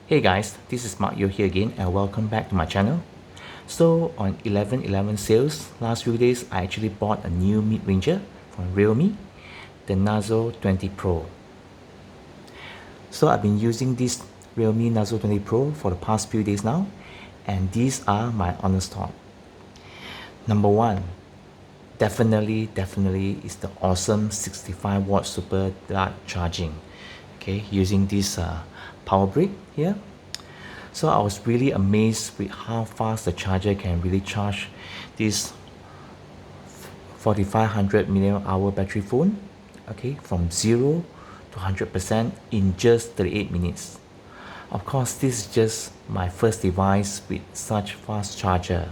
Hey guys, this is Mark Yo here again and welcome back to my channel. So on 11/11 sales, last few days I actually bought a new mid-ranger from Realme, the Narzo 20 Pro. So I've been using this Realme Narzo 20 Pro for the past few days now, and these are my honest thoughts. Number one, definitely is the awesome 65 watt super dark charging. Okay, using this power brick here. So I was really amazed with how fast the charger can really charge this 4500 mAh battery phone, okay, from 0 to 100% in just 38 minutes. Of course, this is just my first device with such fast charger.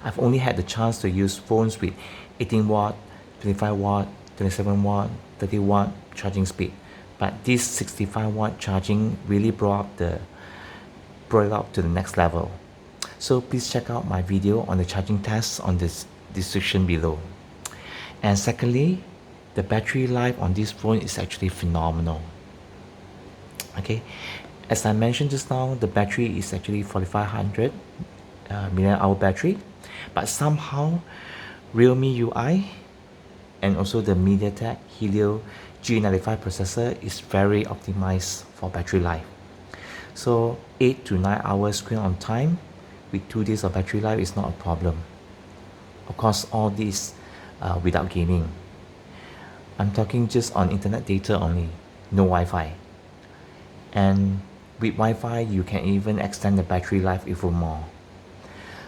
I've only had the chance to use phones with 18 watt, 25 watt, 27 watt, 30 watt charging speed. But this 65 watt charging really brought it up to the next level. So please check out my video on the charging tests on this description below. And secondly, the battery life on this phone is actually phenomenal. Okay, as I mentioned just now, the battery is actually 4500 mAh battery, but somehow Realme UI and also the MediaTek Helio G95 processor is very optimized for battery life. So 8 to 9 hours screen on time with 2 days of battery life is not a problem. Of course, all this without gaming. I'm talking just on internet data only, no Wi-Fi. And with Wi-Fi, you can even extend the battery life even more.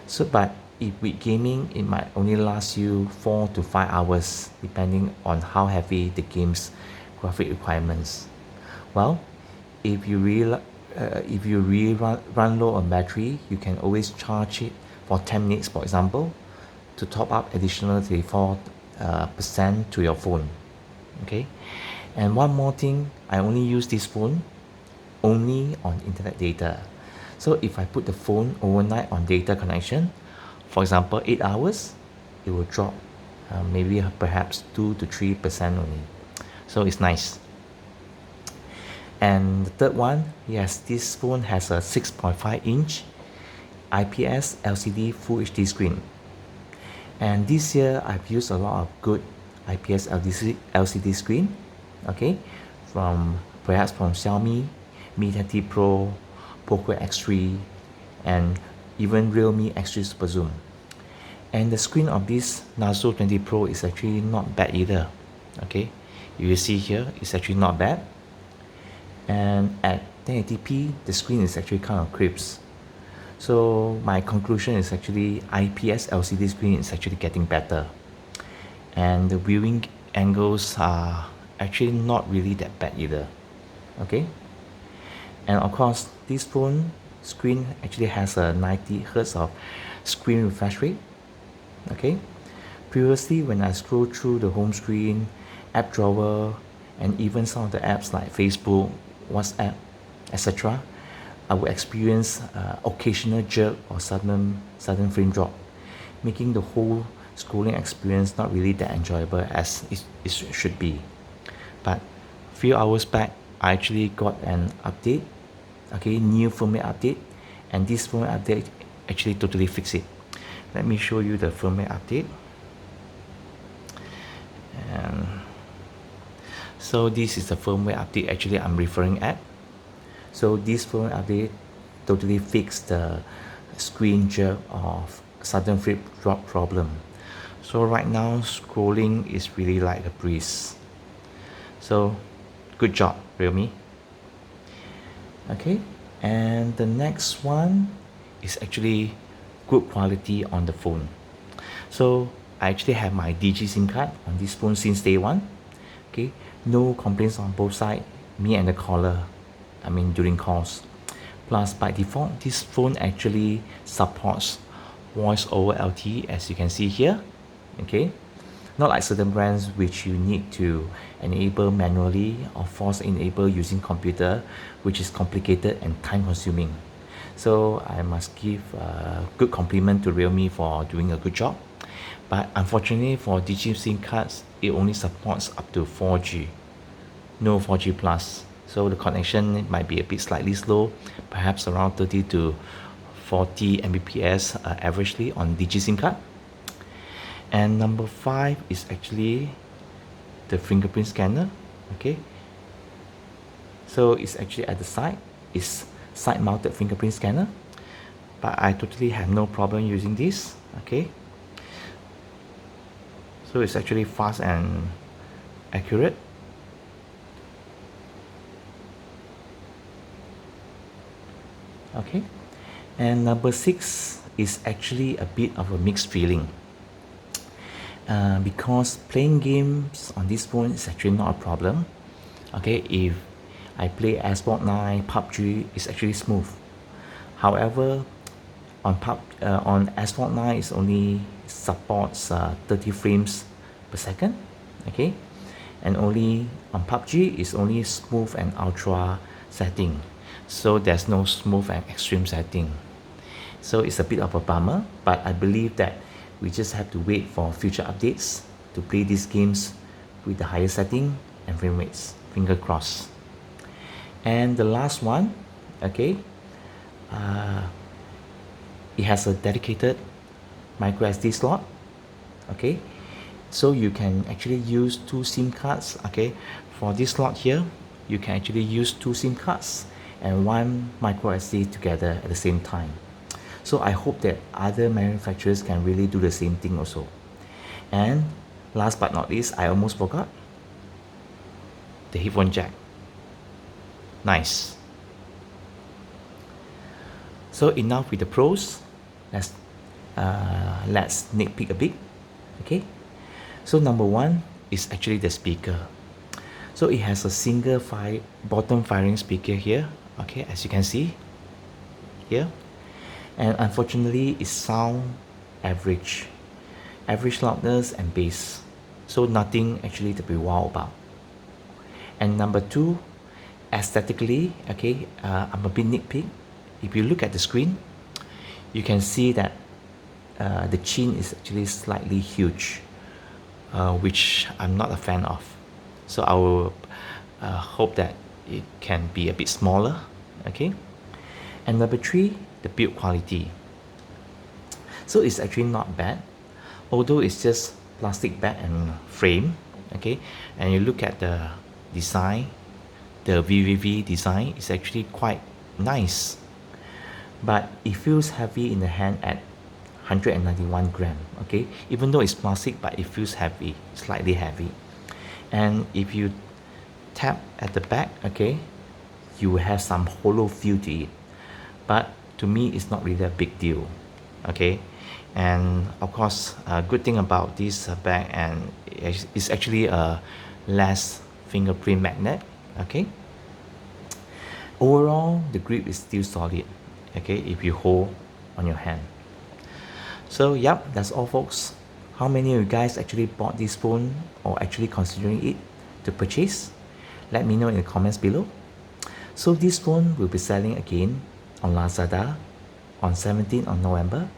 So, but if with gaming, it might only last you 4 to 5 hours, depending on how heavy the game's graphic requirements. Well, if you really run low on battery, you can always charge it for 10 minutes, for example, to top up additional 34% to your phone. Okay, and one more thing, I only use this phone only on internet data. So if I put the phone overnight on data connection, for example 8 hours, it will drop maybe perhaps 2 to 3% only. So it's nice. And the third one, yes, this phone has a 6.5 inch IPS LCD Full HD screen. And this year I've used a lot of good IPS LCD screen, okay, perhaps from Xiaomi, Mi 10T Pro, Poco X3, and even Realme X3 Super Zoom. And the screen of this Narzo 20 Pro is actually not bad either. Okay, you see here, it's actually not bad. And at 1080p, the screen is actually kind of crisp. So my conclusion is actually IPS LCD screen is actually getting better. And the viewing angles are actually not really that bad either. Okay. And of course, this phone screen actually has a 90 Hz of screen refresh rate. Okay. Previously, when I scroll through the home screen, app drawer, and even some of the apps like Facebook, WhatsApp, etc., I would experience occasional jerk or sudden frame drop, making the whole scrolling experience not really that enjoyable as it should be. But a few hours back, I actually got an update, okay, new firmware update, and this firmware update actually totally fixed it. Let me show you the firmware update. And so this is the firmware update actually I'm referring at. So this firmware update totally fixed the screen jerk of sudden frame drop problem. So right now scrolling is really like a breeze. So good job, Realme. Okay, and the next one is actually good quality on the phone. So I actually have my DG SIM card on this phone since day one. Okay, no complaints on both sides, me and the caller, during calls. Plus by default, this phone actually supports voice over LTE, as you can see here. Okay, not like certain brands which you need to enable manually or force enable using computer, which is complicated and time consuming. So I must give a good compliment to Realme for doing a good job. But unfortunately for DG SIM cards, it only supports up to 4G, no 4G plus. so the connection might be a bit slightly slow, perhaps around 30 to 40 Mbps averagely on Digi SIM card. And number 5 is actually the fingerprint scanner. Okay, so it's actually at the side. It's side mounted fingerprint scanner, but I totally have no problem using this. Okay, so it's actually fast and accurate. Okay, and number 6 is actually a bit of a mixed feeling, because playing games on this phone is actually not a problem. Okay, if I play Sport 9, PUBG is actually smooth. However, on Sport 9 it only supports 30 frames per second. Okay, and only on PUBG is only smooth and ultra setting, so there's no smooth and extreme setting. So it's a bit of a bummer, but I believe that we just have to wait for future updates to play these games with the higher setting and frame rates. Finger crossed. And the last one, okay, it has a dedicated micro SD slot. Okay, so you can actually use 2 SIM cards. Okay, for this slot here, you can actually use 2 SIM cards and 1 micro SD together at the same time. So I hope that other manufacturers can really do the same thing also. And last but not least, I almost forgot, the headphone jack. Nice. So enough with the pros. Let's nitpick a bit. Okay, so number 1 is actually the speaker. So it has a single bottom firing speaker here. Okay, as you can see here, and unfortunately it sound average loudness and bass, so nothing actually to be wow about. And number 2, aesthetically, okay, I'm a bit nitpick. If you look at the screen, you can see that the chin is actually slightly huge, which I'm not a fan of. So I will hope that it can be a bit smaller. Okay, and number 3, the build quality. So it's actually not bad, although it's just plastic back and frame. Okay, and you look at the design, the VVV design is actually quite nice, but it feels heavy in the hand at 191 gram. Okay, even though it's plastic, but it feels heavy, slightly heavy. And if you tap at the back, okay, you will have some hollow feel to it, but to me it's not really a big deal. Okay, and of course a good thing about this bag and is actually a less fingerprint magnet. Okay, overall the grip is still solid, okay, if you hold on your hand. So yep, that's all folks. How many of you guys actually bought this phone or actually considering it to purchase? Let me know in the comments below. So this phone will be selling again on Lazada on 17th of November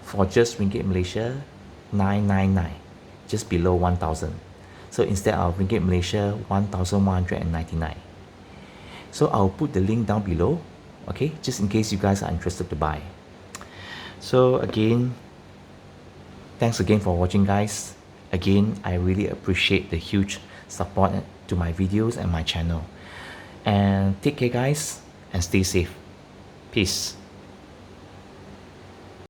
for just Ringgit Malaysia 999, just below 1,000. So instead of Ringgit Malaysia 1,199. So I'll put the link down below, okay, just in case you guys are interested to buy. So again, thanks again for watching guys. Again, I really appreciate the huge support to my videos and my channel. And take care guys and stay safe. Peace.